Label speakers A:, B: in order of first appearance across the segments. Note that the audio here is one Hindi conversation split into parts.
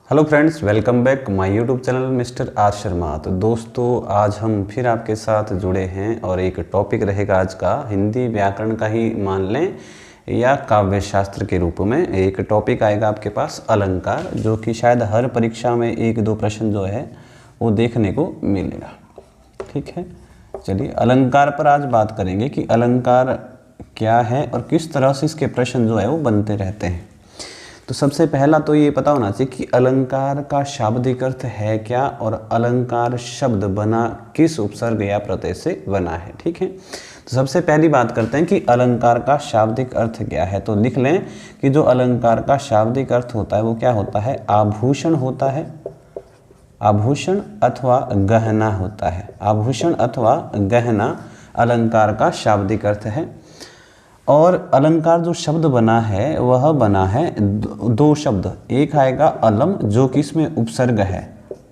A: Hello friends, welcome back my YouTube channel mister R Sharma. तो दोस्तों, आज हम फिर आपके साथ जुड़े हैं और एक टॉपिक रहेगा आज का हिंदी व्याकरण का ही मान लें या काव्य शास्त्र के रूप में एक टॉपिक आएगा आपके पास अलंकार, जो कि शायद हर परीक्षा में एक दो प्रश्न जो है वो देखने को मिलेगा। ठीक है, चलिए अलंकार पर आज बात करेंगे कि अलंकार क्या है और किस तरह से इसके प्रश्न जो है वो बनते रहते हैं। तो सबसे पहला तो ये पता होना चाहिए कि अलंकार का शाब्दिक अर्थ है क्या और अलंकार शब्द बना किस उपसर्ग या प्रत्यय से बना है। ठीक है, तो सबसे पहली बात करते हैं कि अलंकार का शाब्दिक अर्थ क्या है। तो लिख लें कि जो अलंकार का शाब्दिक अर्थ होता है वो क्या होता है, आभूषण होता है, आभूषण अथवा गहना होता है। आभूषण अथवा गहना अलंकार का शाब्दिक अर्थ है। और अलंकार जो शब्द बना है वह बना है दो शब्द, एक आएगा अलम जो कि इसमें उपसर्ग है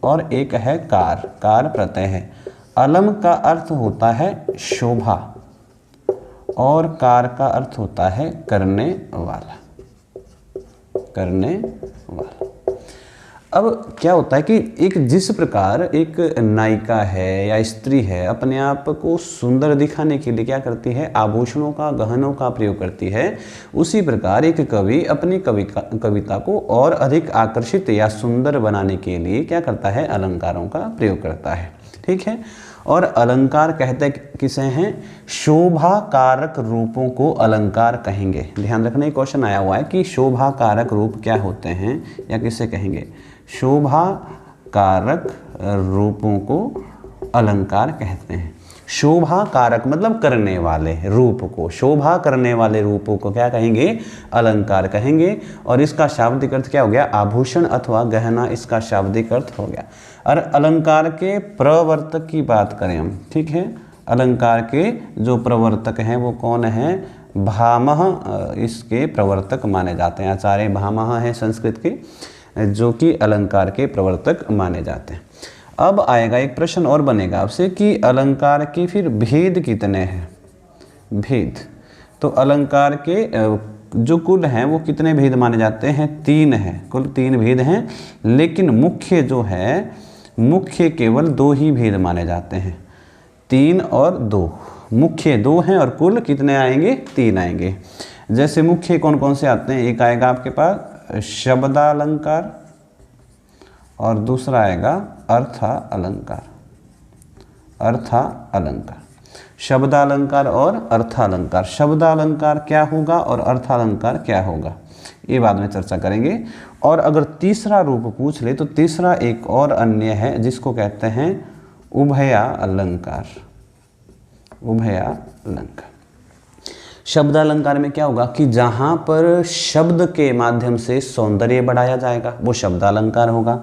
A: और एक है कार, कार प्रत्यय है। अलम का अर्थ होता है शोभा और कार का अर्थ होता है करने वाला, करने वाला। अब क्या होता है कि एक जिस प्रकार एक नायिका है या स्त्री है अपने आप को सुंदर दिखाने के लिए क्या करती है, आभूषणों का गहनों का प्रयोग करती है, उसी प्रकार एक कवि अपनी कविता को और अधिक आकर्षित या सुंदर बनाने के लिए क्या करता है, अलंकारों का प्रयोग करता है। ठीक है, और अलंकार कहते किसे हैं, शोभा कारक रूपों को अलंकार कहेंगे। ध्यान रखने क्वेश्चन आया हुआ है कि शोभा कारक रूप क्या होते हैं या किसे कहेंगे, शोभा कारक रूपों को अलंकार कहते हैं। शोभा कारक मतलब करने वाले रूप को, शोभा करने वाले रूपों को क्या कहेंगे, अलंकार कहेंगे। और इसका शाब्दिक अर्थ क्या हो गया, आभूषण अथवा गहना, इसका शाब्दिक अर्थ हो गया। और अलंकार के प्रवर्तक की बात करें हम, ठीक है, अलंकार के जो प्रवर्तक हैं वो कौन है, भामह इसके प्रवर्तक माने जाते हैं। आचार्य भामह हैं संस्कृत के, जो कि अलंकार के प्रवर्तक माने जाते हैं। अब आएगा एक प्रश्न और बनेगा आपसे कि अलंकार के फिर भेद कितने हैं, भेद। तो अलंकार के जो कुल हैं वो कितने भेद माने जाते हैं, 3 हैं, कुल 3 भेद हैं। लेकिन मुख्य जो है, मुख्य केवल 2 ही भेद माने जाते हैं, 3 और 2। मुख्य 2 हैं और कुल कितने आएंगे, 3 आएंगे। जैसे मुख्य कौन कौन से आते हैं, एक आएगा आपके पास शब्दालंकार और दूसरा आएगा अर्था अलंकार, अर्था अलंकार। शब्दालंकार और अर्थालंकार, शब्दालंकार क्या होगा और अर्थालंकार क्या होगा ये बाद में चर्चा करेंगे। और अगर तीसरा रूप पूछ ले तो तीसरा एक और अन्य है जिसको कहते हैं उभया अलंकार, उभया अलंकार। शब्दालंकार में क्या होगा कि जहाँ पर शब्द के माध्यम से सौंदर्य बढ़ाया जाएगा वो शब्दालंकार होगा,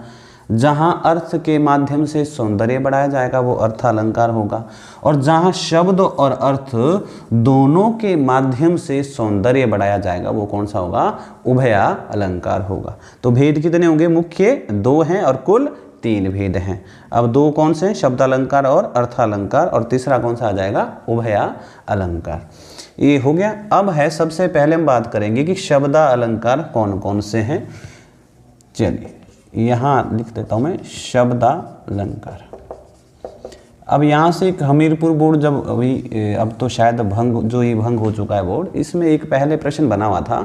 A: जहाँ अर्थ के माध्यम से सौंदर्य बढ़ाया जाएगा वो अर्थालंकार होगा, और जहाँ शब्द और अर्थ दोनों के माध्यम से सौंदर्य बढ़ाया जाएगा वो कौन सा होगा, उभया अलंकार होगा। तो भेद कितने होंगे, मुख्य 2 हैं और कुल 3 भेद हैं। अब 2 कौन से हैं, शब्दालंकार और अर्थालंकार, और तीसरा कौन सा आ जाएगा, उभया अलंकार। ये हो गया। अब है सबसे पहले हम बात करेंगे कि शब्दा अलंकार कौन कौन से हैं। चलिए यहाँ लिख देता हूँ मैं, शब्दा अलंकार। अब यहाँ से एक हमीरपुर बोर्ड जब अभी, अब तो शायद भंग हो चुका है बोर्ड, इसमें एक पहले प्रश्न बना हुआ था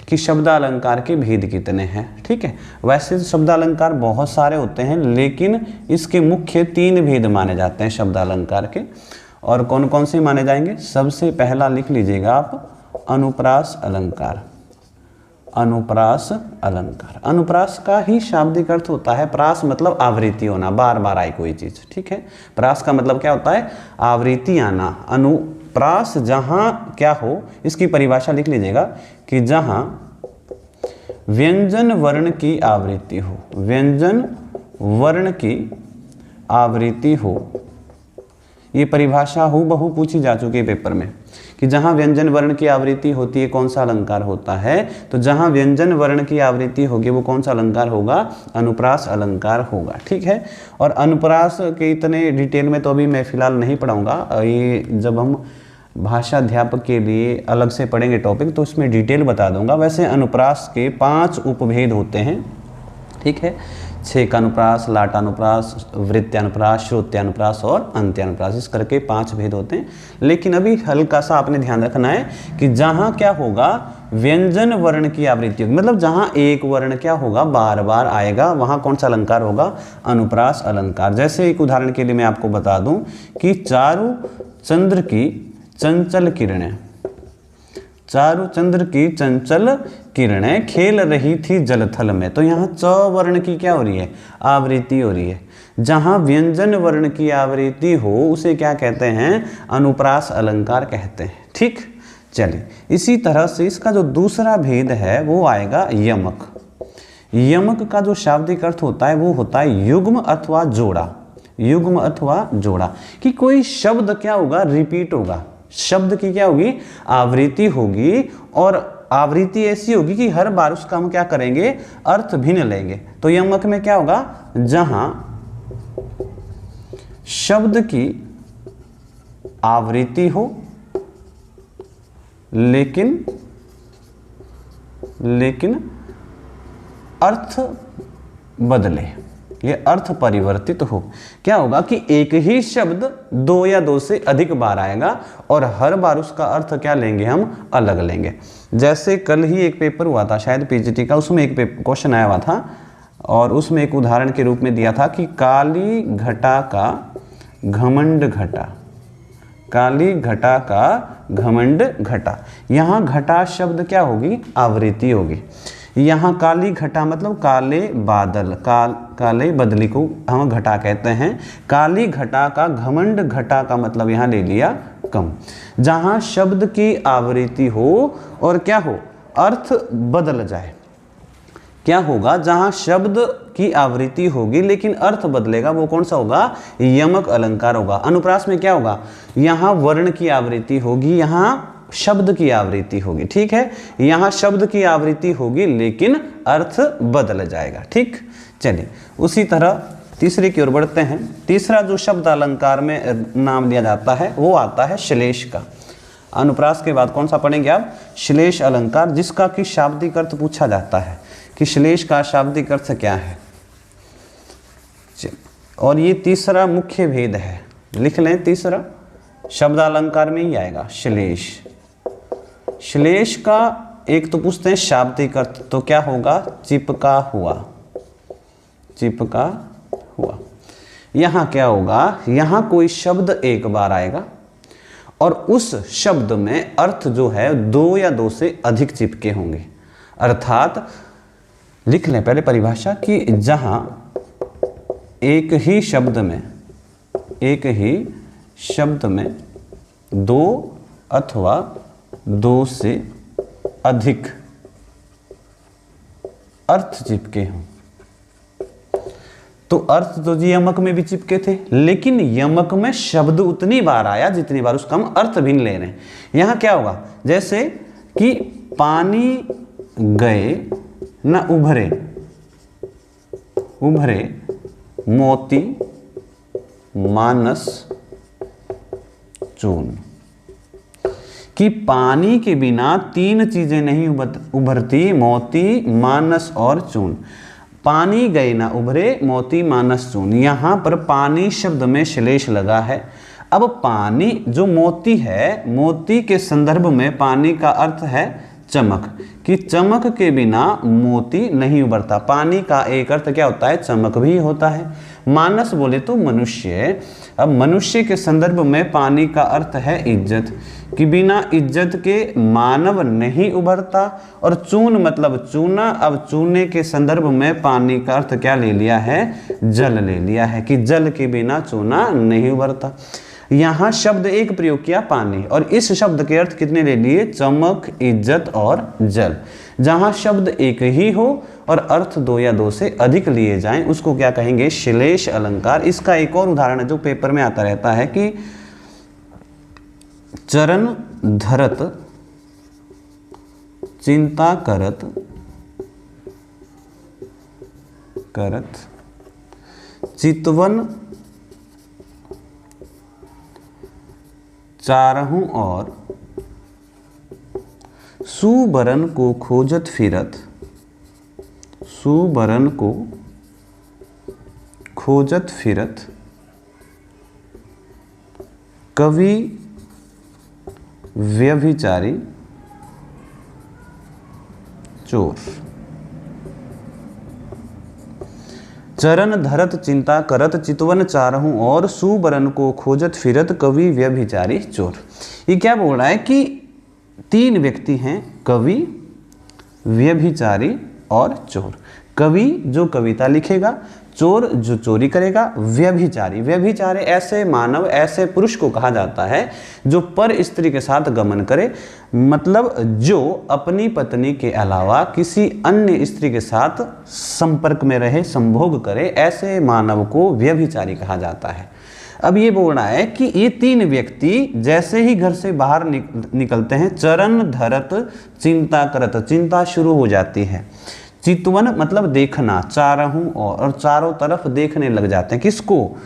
A: कि शब्दालंकार के भेद कितने हैं। ठीक है, वैसे तो शब्दालंकार बहुत सारे होते हैं लेकिन इसके मुख्य 3 भेद माने जाते हैं शब्दालंकार के। और कौन कौन से माने जाएंगे, सबसे पहला लिख लीजिएगा आप, अनुप्रास अलंकार, अनुप्रास अलंकार। अनुप्रास का ही शाब्दिक अर्थ होता है, प्रास मतलब आवृत्ति होना, बार बार आई कोई चीज़। ठीक है, प्रास का मतलब क्या होता है, आवृत्ति आना। अनुप्रास जहाँ क्या हो, इसकी परिभाषा लिख लीजिएगा कि जहाँ व्यंजन वर्ण की आवृत्ति हो, व्यंजन वर्ण की आवृत्ति हो। ये परिभाषा हूबहू पूछी जा चुकी है पेपर में कि जहाँ व्यंजन वर्ण की आवृत्ति होती है कौन सा अलंकार होता है। तो जहाँ व्यंजन वर्ण की आवृत्ति होगी वो कौन सा अलंकार होगा, अनुप्रास अलंकार होगा। ठीक है, और अनुप्रास के इतने डिटेल में तो अभी मैं फिलहाल नहीं पढ़ाऊँगा, ये जब हम भाषा अध्यापक के लिए अलग से पढ़ेंगे टॉपिक तो उसमें डिटेल बता दूंगा। वैसे अनुप्रास के 5 उपभेद होते हैं, ठीक है। छेकानुप्रास, लाटानुप्रास, वृत्त्यानुप्रास, श्रोत्यानुप्रास और अंत्यानुप्रास, इस करके 5 भेद होते हैं। लेकिन अभी हल्का सा आपने ध्यान रखना है कि जहाँ क्या होगा, व्यंजन वर्ण की आवृत्ति होगी, मतलब जहाँ एक वर्ण क्या होगा, बार बार आएगा, वहाँ कौन सा अलंकार होगा, अनुप्रास अलंकार। जैसे एक उदाहरण के लिए मैं आपको बता दूं कि चारु चंद्र की चंचल किरणें, चारु चंद्र की चंचल किरणें खेल रही थी जलथल में, तो यहाँ च वर्ण की क्या हो रही है, आवृत्ति हो रही है। जहाँ व्यंजन वर्ण की आवृत्ति हो उसे क्या कहते हैं, अनुप्रास अलंकार कहते हैं। ठीक, चलिए इसी तरह से इसका जो दूसरा भेद है वो आएगा यमक। यमक का जो शाब्दिक अर्थ होता है वो होता है युग्म अथवा जोड़ा, युग्म अथवा जोड़ा, कि कोई शब्द क्या होगा, रिपीट होगा, शब्द की क्या होगी, आवृत्ति होगी, और आवृत्ति ऐसी होगी कि हर बार उसका हम क्या करेंगे, अर्थ भिन्न लेंगे। तो यमक में क्या होगा, जहां शब्द की आवृत्ति हो लेकिन अर्थ बदले, ये अर्थ परिवर्तित हो। क्या होगा कि एक ही शब्द 2 या 2 से अधिक बार आएगा और हर बार उसका अर्थ क्या लेंगे, हम अलग लेंगे। जैसे कल ही एक पेपर हुआ था शायद पीजीटी का, उसमें एक क्वेश्चन आया हुआ था और उसमें एक उदाहरण के रूप में दिया था कि काली घटा का घमंड घटा, काली घटा का घमंड घटा। यहाँ घटा शब्द क्या होगी, आवृत्ति होगी। यहाँ काली घटा मतलब काले बादल, काले बदली को हम घटा कहते हैं। काली घटा का घमंड घटा का मतलब यहाँ ले लिया कम। जहाँ शब्द की आवृत्ति हो और क्या हो, अर्थ बदल जाए। क्या होगा, जहाँ शब्द की आवृत्ति होगी लेकिन अर्थ बदलेगा, वो कौन सा होगा, यमक अलंकार होगा। अनुप्रास में क्या होगा, यहाँ वर्ण की आवृत्ति होगी, यहाँ शब्द की आवृत्ति होगी। ठीक है, यहाँ शब्द की आवृत्ति होगी लेकिन अर्थ बदल जाएगा। ठीक, चलिए उसी तरह तीसरे की ओर बढ़ते हैं। तीसरा जो शब्द अलंकार में नाम लिया जाता है वो आता है श्लेष का। अनुप्रास के बाद कौन सा पढ़ेंगे आप, श्लेष अलंकार, जिसका कि शाब्दिक अर्थ पूछा जाता है कि श्लेष का शाब्दिक अर्थ क्या है। और ये तीसरा मुख्य भेद है, लिख लें, तीसरा शब्द अलंकार में ही आएगा श्लेष। श्लेष का एक तो पूछते हैं शाब्दिक अर्थ, तो क्या होगा, चिपका हुआ, चिपका हुआ। यहाँ क्या होगा, यहाँ कोई शब्द एक बार आएगा और उस शब्द में अर्थ जो है 2 या 2 से अधिक चिपके होंगे। अर्थात लिख लें पहले परिभाषा कि जहाँ एक ही शब्द में 2 अथवा 2 से अधिक अर्थ चिपके हों। तो अर्थ तो जी यमक में भी चिपके थे, लेकिन यमक में शब्द उतनी बार आया जितनी बार उसका हम अर्थ भिन्न ले रहे हैं। यहां क्या होगा, जैसे कि पानी गए न उभरे, उभरे मोती मानस चून, कि पानी के बिना 3 चीजें नहीं उभरती, मोती मानस और चून। पानी गए ना उभरे, मोती मानस चून। यहाँ पर पानी शब्द में श्लेष लगा है। अब पानी जो मोती है, मोती के संदर्भ में पानी का अर्थ है चमक, कि चमक के बिना मोती नहीं उभरता। पानी का एक अर्थ क्या होता है, चमक भी होता है। मानस बोले तो मनुष्य। अब मनुष्य के संदर्भ में पानी का अर्थ है इज्जत, कि बिना इज्जत के मानव नहीं उभरता। और चून मतलब चूना। अब चूने के संदर्भ में पानी का अर्थ क्या ले लिया है, जल ले लिया है, कि जल के बिना चूना नहीं उभरता। यहाँ शब्द एक प्रयोग किया पानी, और इस शब्द के अर्थ कितने ले लिए, चमक, इज्जत और जल। जहाँ शब्द एक ही हो और अर्थ 2 या 2 से अधिक लिए जाएं, उसको क्या कहेंगे, श्लेष अलंकार। इसका एक और उदाहरण है जो पेपर में आता रहता है कि चरण धरत चिंता करत चितवन चारहूं और सुबरन को खोजत फिरत सुबरन को खोजत फिरत कवि व्यभिचारी चोर। चरण धरत चिंता करत चितवन चारहूं और सुबरन को खोजत फिरत कवि व्यभिचारी चोर। ये क्या बोल रहा है कि तीन व्यक्ति हैं, कवि, व्यभिचारी और चोर। कवि जो कविता लिखेगा, चोर जो चोरी करेगा, व्यभिचारी। व्यभिचारी ऐसे मानव, ऐसे पुरुष को कहा जाता है जो पर स्त्री के साथ गमन करे, मतलब जो अपनी पत्नी के अलावा किसी अन्य स्त्री के साथ संपर्क में रहे, संभोग करे, ऐसे मानव को व्यभिचारी कहा जाता है। अब ये बोल रहा है कि ये तीन व्यक्ति जैसे ही घर से बाहर निकलते हैं, चरण धरत चिंता करत, चिंता शुरू हो जाती है। चितवन मतलब देखना, चारहूं और चारों तरफ देखने लग जाते हैं। किसको?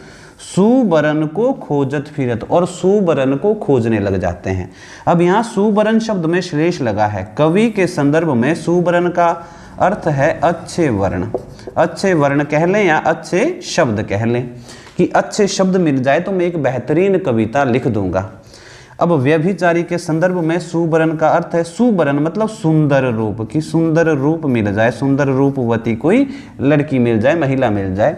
A: सुबरन को खोजत फिरत, और सुबरन को खोजने लग जाते हैं। अब यहाँ सुबरन शब्द में श्लेष लगा है। कवि के संदर्भ में सुबरन का अर्थ है अच्छे वर्ण। अच्छे वर्ण कह लें या अच्छे शब्द कह लें, कि अच्छे शब्द मिल जाए तो मैं एक बेहतरीन कविता लिख दूंगा। अब व्यभिचारी के संदर्भ में सुबरन का अर्थ है, सुबरन मतलब सुंदर रूप, की सुंदर रूप मिल जाए, सुंदर रूपवती कोई लड़की मिल जाए, महिला मिल जाए।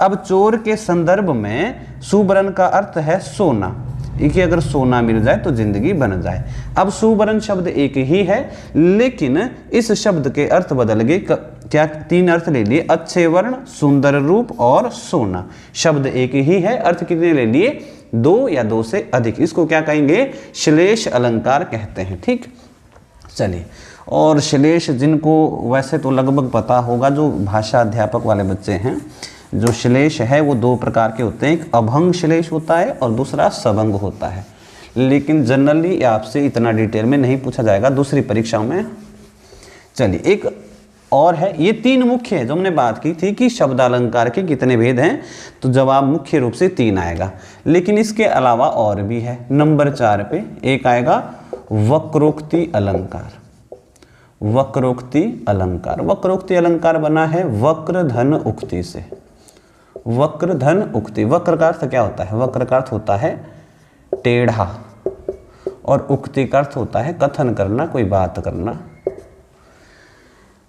A: अब चोर के संदर्भ में सुबरन का अर्थ है सोना, कि अगर सोना मिल जाए तो जिंदगी बन जाए। अब सुबरन शब्द एक ही है, लेकिन इस शब्द के अर्थ बदल गए। क्या तीन अर्थ ले लिए? अच्छे वर्ण, सुंदर रूप और सोना। शब्द एक ही है, अर्थ कितने ले लिए? दो या दो से अधिक। इसको क्या कहेंगे? श्लेष अलंकार कहते हैं। ठीक, चलिए। और श्लेष जिनको वैसे तो लगभग पता होगा, जो भाषा अध्यापक वाले बच्चे हैं, जो श्लेष है वो दो प्रकार के होते हैं। एक अभंग श्लेष होता है और दूसरा सभंग होता है, लेकिन जनरली आपसे इतना डिटेल में नहीं पूछा जाएगा दूसरी परीक्षाओं में। चलिए, एक और है, ये तीन मुख्य है जो हमने बात की थी कि शब्दालंकार के कितने भेद हैं, तो जवाब मुख्य रूप से तीन आएगा। लेकिन इसके अलावा और भी है। नंबर 4 पे एक आएगा वक्रोक्ति अलंकार। वक्रोक्ति अलंकार, वक्रोक्ति अलंकार बना है वक्र धन उक्ति से। वक्र धन उक्ति, वक्र का अर्थ क्या होता है? वक्र का अर्थ होता है टेढ़ा, और उक्ति का अर्थ होता है कथन करना, कोई बात करना।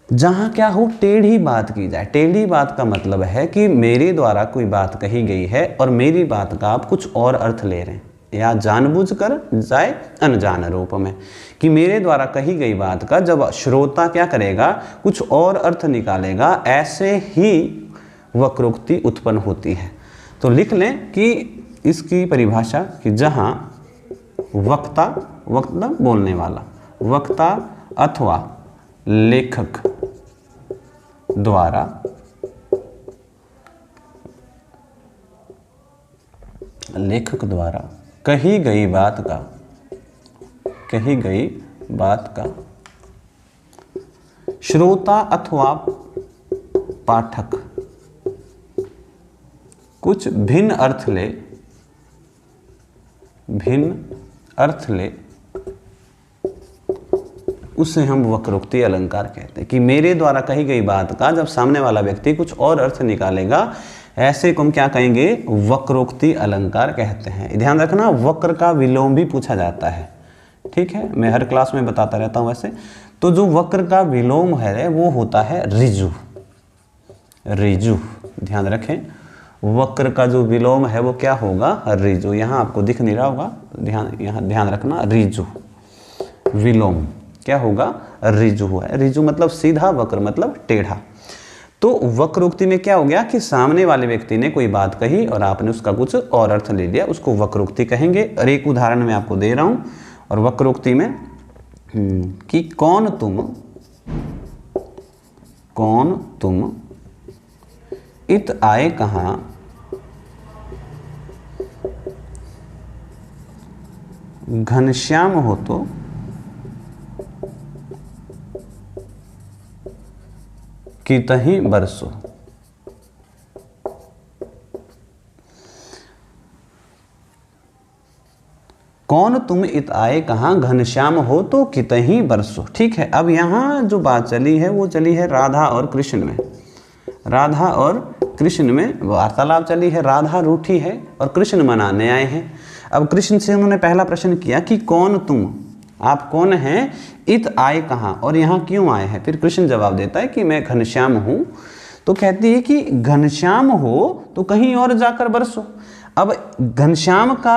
A: जहां क्या हो, टेढ़ी बात की जाए। टेढ़ी बात का मतलब है कि मेरे द्वारा कोई बात कही गई है और मेरी बात का आप कुछ और अर्थ ले रहे हैं, या जानबूझकर जाए अनजान रूप में, कि मेरे द्वारा कही गई बात का जब श्रोता क्या करेगा, कुछ और अर्थ निकालेगा, ऐसे ही वक्रोक्ति उत्पन्न होती है। तो लिख लें कि इसकी परिभाषा कि जहां वक्ता, वक्ता बोलने वाला, वक्ता अथवा लेखक द्वारा कही गई बात का श्रोता अथवा पाठक कुछ भिन्न अर्थ ले, उसे हम वक्रोक्ति अलंकार कहते हैं। कि मेरे द्वारा कही गई बात का जब सामने वाला व्यक्ति कुछ और अर्थ निकालेगा, ऐसे को हम क्या कहेंगे? वक्रोक्ति अलंकार कहते हैं। ध्यान रखना, वक्र का विलोम भी पूछा जाता है। ठीक है, मैं हर क्लास में बताता रहता हूं वैसे। तो जो वक्र का विलोम है वो होता है ऋजु। ऋजु, ध्यान रखें, वक्र का जो विलोम है वो क्या होगा? ऋजु। यहाँ आपको दिख नहीं रहा होगा, यहाँ ध्यान रखना, ऋजु विलोम क्या होगा? ऋजु है। ऋजु मतलब सीधा, वक्र मतलब टेढ़ा। तो वक्रोक्ति में क्या हो गया कि सामने वाले व्यक्ति ने कोई बात कही और आपने उसका कुछ और अर्थ ले लिया, उसको वक्रोक्ति कहेंगे। और एक उदाहरण मैं आपको दे रहा हूं। और वक्रोक्ति में कि कौन तुम इत आए कहां, घनश्याम हो तो कितहीं बरसो। कौन तुम इत आए कहाँ, घनश्याम हो तो कितहीं बरसो। ठीक है, अब यहाँ जो बात चली है वो चली है राधा और कृष्ण में। राधा और कृष्ण में वार्तालाप चली है। राधा रूठी है और कृष्ण मनाने आए हैं। अब कृष्ण से उन्होंने पहला प्रश्न किया कि कौन तुम, आप कौन हैं, इत आए कहाँ और यहाँ क्यों आए हैं। फिर कृष्ण जवाब देता है कि मैं घनश्याम हूँ। तो कहती है कि घनश्याम हो तो कहीं और जाकर बरसो। अब घनश्याम का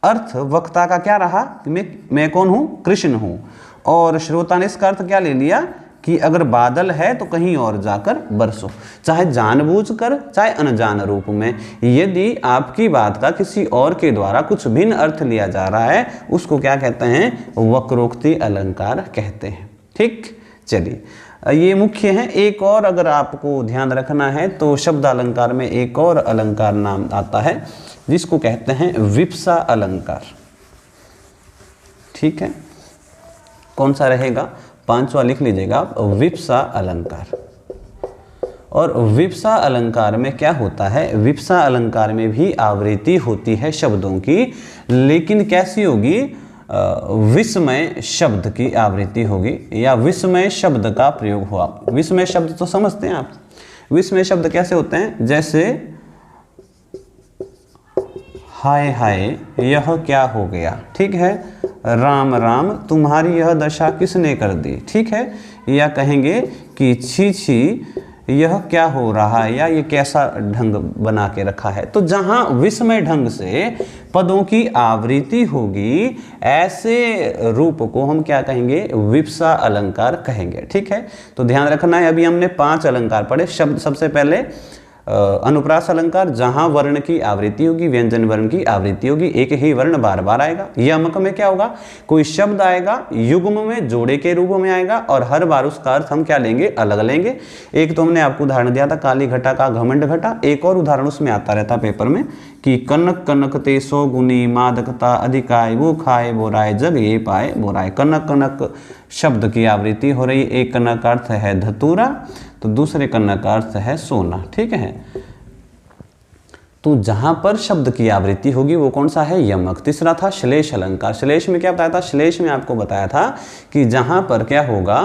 A: अर्थ वक्ता का क्या रहा कि मैं कौन हूँ, कृष्ण हूँ, और श्रोता ने इसका अर्थ क्या ले लिया कि अगर बादल है तो कहीं और जाकर बरसो, चाहे जानबूझकर चाहे अनजान रूप में। यदि आपकी बात का किसी और के द्वारा कुछ भिन्न अर्थ लिया जा रहा है उसको क्या कहते हैं, वक्रोक्ति अलंकार कहते हैं। ठीक, चलिए ये मुख्य है। एक और अगर आपको ध्यान रखना है तो शब्द अलंकार में एक और अलंकार नाम आता है जिसको कहते हैं विप्सा अलंकार। ठीक है, कौन सा रहेगा, पांचवा लिख लीजिएगा आप, विप्सा अलंकार। और विप्सा अलंकार में क्या होता है, विप्सा अलंकार में भी आवृत्ति होती है शब्दों की, लेकिन कैसी होगी, विस्मय शब्द की आवृत्ति होगी या विस्मय शब्द का प्रयोग हुआ। विस्मय शब्द तो समझते हैं आप, विस्मय शब्द कैसे होते हैं, जैसे हाय हाय यह क्या हो गया। ठीक है, राम राम तुम्हारी यह दशा किसने कर दी। ठीक है, या कहेंगे कि छी छी यह क्या हो रहा है या ये कैसा ढंग बना के रखा है। तो जहां विस्मय ढंग से पदों की आवृत्ति होगी ऐसे रूप को हम क्या कहेंगे, विप्सा अलंकार कहेंगे। ठीक है, तो ध्यान रखना है। अभी हमने 5 अलंकार पढ़े। शब्द सबसे पहले अनुप्रास अलंकार, जहां वर्ण की आवृत्ति होगी, व्यंजन वर्ण की आवृत्ति होगी, एक ही वर्ण बार बार आएगा। यमक में क्या होगा, कोई शब्द आएगा युग्म में जोड़े के रूप में आएगा और हर बार उसका अर्थ हम क्या लेंगे, अलग लेंगे। एक तो हमने आपको उदाहरण दिया था काली घटा का घमंड घटा। एक और उदाहरण उसमें आता रहता पेपर में कि कनक कनक ते 100 गुनी मादकता अधिकाय, वो खाए बोराए जग ये पाए बोराए। कनक कनक शब्द की आवृत्ति हो रही। एक कनक का अर्थ है धतूरा तो दूसरे कनक का अर्थ है सोना। ठीक है, तो जहां पर शब्द की आवृत्ति होगी वो कौन सा है, यमक। तीसरा था श्लेष अलंकार। श्लेष में क्या बताया था, श्लेष में आपको बताया था कि जहां पर क्या होगा,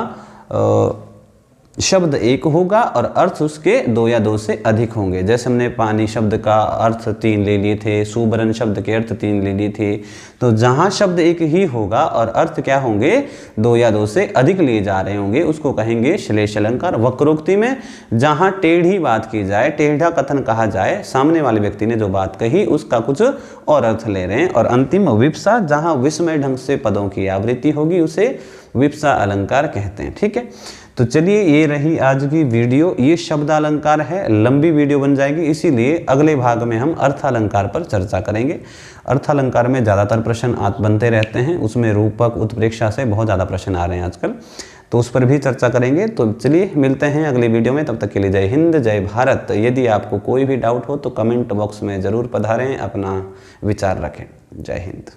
A: शब्द एक होगा और अर्थ उसके 2 या 2 से अधिक होंगे। जैसे हमने पानी शब्द का अर्थ 3 ले लिए थे, सुबरन शब्द के अर्थ 3 ले लिए थे। तो जहां शब्द एक ही होगा और अर्थ क्या होंगे, 2 या 2 से अधिक लिए जा रहे होंगे उसको कहेंगे श्लेष अलंकार। वक्रोक्ति में जहां टेढ़ी बात की जाए, टेढ़ा कथन कहा जाए, सामने वाले व्यक्ति ने जो बात कही उसका कुछ और अर्थ ले रहे हैं। और अंतिम विप्सा, जहां विस्मय ढंग से पदों की आवृत्ति होगी उसे विप्सा अलंकार कहते हैं। ठीक है, तो चलिए ये रही आज की वीडियो। ये शब्द अलंकार है, लंबी वीडियो बन जाएगी, इसीलिए अगले भाग में हम अर्थ अलंकार पर चर्चा करेंगे। अर्थ अलंकार में ज़्यादातर प्रश्न बनते रहते हैं, उसमें रूपक उत्प्रेक्षा से बहुत ज़्यादा प्रश्न आ रहे हैं आजकल, तो उस पर भी चर्चा करेंगे। तो चलिए मिलते हैं अगली वीडियो में, तब तक के लिए जय हिंद जय भारत। यदि आपको कोई भी डाउट हो तो कमेंट बॉक्स में ज़रूर पधारें, अपना विचार रखें। जय हिंद।